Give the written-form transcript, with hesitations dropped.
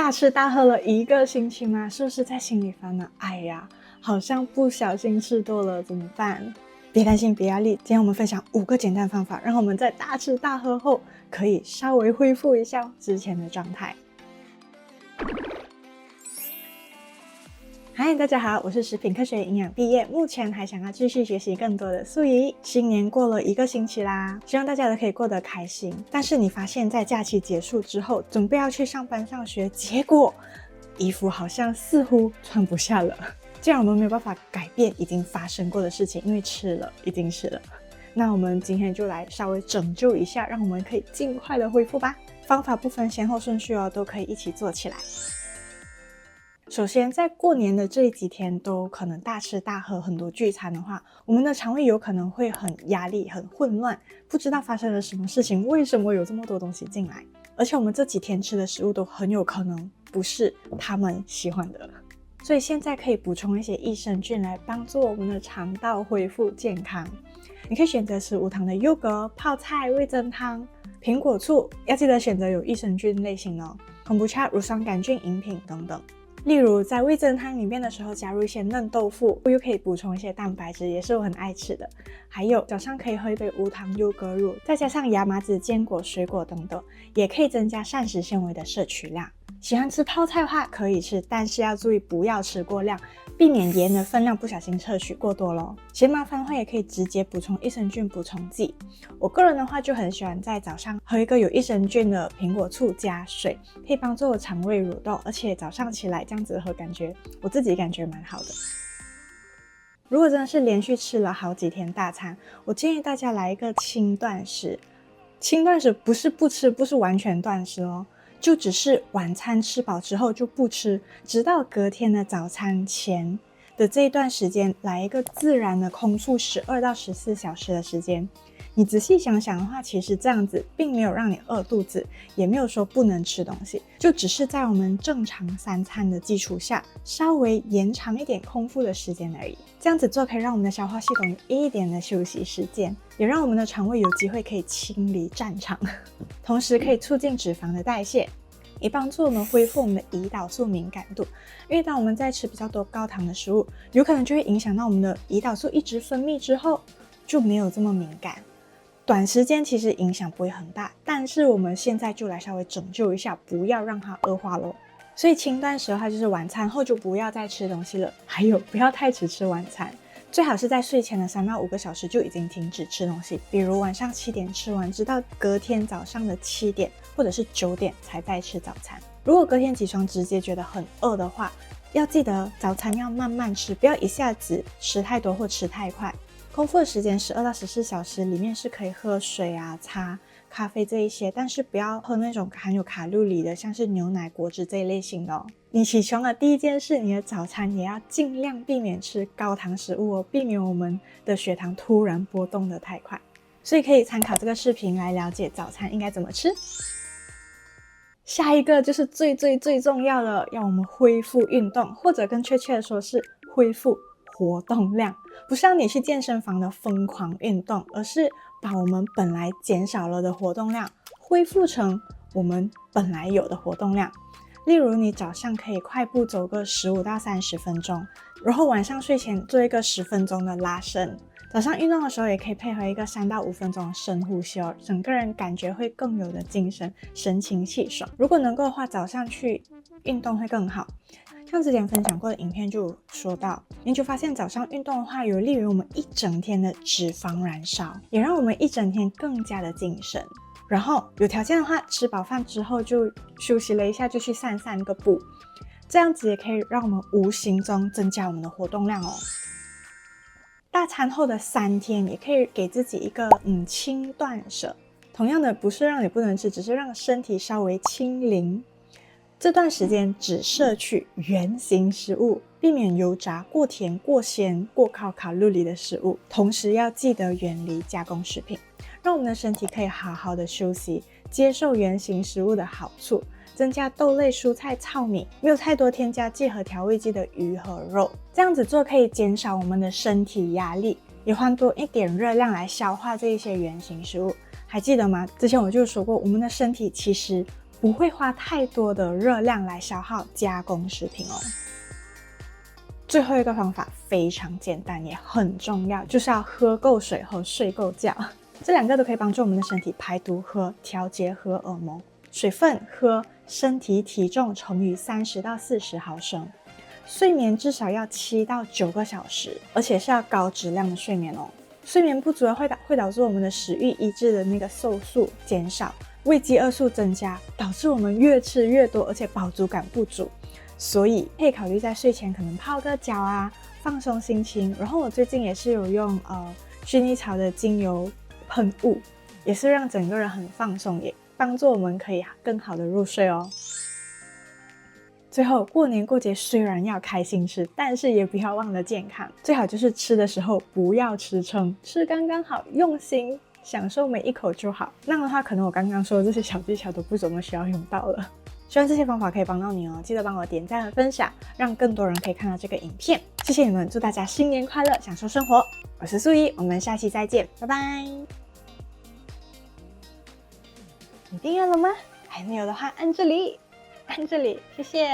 大吃大喝了1个星期吗？是不是在心里烦恼？哎呀，好像不小心吃多了，怎么办？别担心，别压力。今天我们分享5个简单方法，让我们在大吃大喝后可以稍微恢复一下之前的状态。嗨，大家好，我是食品科学营养毕业，目前还想要继续学习更多的素怡。新年过了1个星期啦，希望大家都可以过得开心。但是你发现在假期结束之后，准备要去上班上学，结果衣服好像似乎穿不下了。既然我们没有办法改变已经发生过的事情，因为已经吃了，那我们今天就来稍微拯救一下，让我们可以尽快的恢复吧。方法不分先后顺序哦，都可以一起做起来。首先，在过年的这几天都可能大吃大喝，很多聚餐的话，我们的肠胃有可能会很压力、很混乱，不知道发生了什么事情，为什么有这么多东西进来，而且我们这几天吃的食物都很有可能不是他们喜欢的，所以现在可以补充一些益生菌来帮助我们的肠道恢复健康。你可以选择吃无糖的优格、泡菜、味噌汤、苹果醋，要记得选择有益生菌类型哦，kombu cha、乳酸杆菌饮品等等。例如在味噌汤里面的时候加入一些嫩豆腐，又可以补充一些蛋白质，也是我很爱吃的。还有早上可以喝一杯无糖优格乳，再加上亚麻籽、坚果、水果等等，也可以增加膳食纤维的摄取量。喜欢吃泡菜的话可以吃，但是要注意不要吃过量，避免盐的分量不小心摄取过多咯。嫌麻烦的话也可以直接补充益生菌补充剂。我个人的话就很喜欢在早上喝一个有益生菌的苹果醋加水，可以帮助我肠胃蠕动，而且早上起来这样子喝我自己感觉蛮好的。如果真的是连续吃了好几天大餐，我建议大家来一个轻断食。轻断食不是不吃，不是完全断食哦，就只是晚餐吃饱之后就不吃，直到隔天的早餐前的这一段时间来一个自然的空腹12到14小时的时间。你仔细想想的话，其实这样子并没有让你饿肚子，也没有说不能吃东西，就只是在我们正常3餐的基础下稍微延长一点空腹的时间而已。这样子做可以让我们的消化系统有一点的休息时间，也让我们的肠胃有机会可以清理战场，同时可以促进脂肪的代谢，也帮助我们恢复我们的胰岛素敏感度。因为当我们在吃比较多高糖的食物，有可能就会影响到我们的胰岛素一直分泌之后就没有这么敏感。短时间其实影响不会很大，但是我们现在就来稍微拯救一下，不要让它恶化咯。所以轻断食的话，就是晚餐后就不要再吃东西了，还有不要太迟吃晚餐，最好是在睡前的3到5个小时就已经停止吃东西，比如晚上7点吃完，直到隔天早上的7点或者是9点才再吃早餐。如果隔天起床直接觉得很饿的话，要记得早餐要慢慢吃，不要一下子吃太多或吃太快。空腹的时间12到14小时里面是可以喝水啊、茶、咖啡这一些，但是不要喝那种含有卡路里的，像是牛奶、果汁这一类型的哦。你起床的第一件事，你的早餐也要尽量避免吃高糖食物哦，避免我们的血糖突然波动得太快。所以可以参考这个视频来了解早餐应该怎么吃。下一个就是最重要的，要我们恢复运动，或者更确切的说是恢复活动量。不是让你去健身房的疯狂运动，而是把我们本来减少了的活动量恢复成我们本来有的活动量。例如你早上可以快步走个15到30分钟，然后晚上睡前做一个10分钟的拉伸。早上运动的时候也可以配合一个3到5分钟的深呼吸哦，整个人感觉会更有的精神，神清气爽。如果能够的话，早上去运动会更好。像之前分享过的影片就说到，研究发现早上运动的话有利于我们一整天的脂肪燃烧，也让我们一整天更加的精神。然后有条件的话，吃饱饭之后就休息了一下，就去散个步，这样子也可以让我们无形中增加我们的活动量哦。大餐后的3天也可以给自己一个轻断舍，同样的不是让你不能吃，只是让身体稍微清零。这段时间只摄取原型食物，避免油炸、过甜、过咸、过高卡路里的食物，同时要记得远离加工食品，让我们的身体可以好好的休息，接受原型食物的好处，增加豆类、蔬菜、糙米，没有太多添加剂和调味剂的鱼和肉。这样子做可以减少我们的身体压力，也换多一点热量来消化这一些原型食物。还记得吗？之前我就说过，我们的身体其实不会花太多的热量来消耗加工食品哦。最后一个方法非常简单也很重要，就是要喝够水和睡够觉。这两个都可以帮助我们的身体排毒和调节荷尔蒙。水分喝身体体重乘以30到40毫升。睡眠至少要7到9个小时，而且是要高质量的睡眠哦。睡眠不足会导致我们的食欲抑制的那个瘦素减少，胃饥饿素增加，导致我们越吃越多，而且饱足感不足。所以可以考虑在睡前可能泡个脚啊，放松心情。然后我最近也是有用薰衣草的精油喷雾，也是让整个人很放松，也帮助我们可以更好的入睡哦。最后，过年过节虽然要开心吃，但是也不要忘了健康。最好就是吃的时候不要吃撑，吃刚刚好，用心享受每一口就好。那样的话，可能我刚刚说的这些小技巧都不怎么需要用到了。希望这些方法可以帮到你哦，记得帮我点赞和分享，让更多人可以看到这个影片。谢谢你们，祝大家新年快乐，享受生活。我是素怡，我们下期再见，拜拜。你订阅了吗？还没有的话，按这里，谢谢。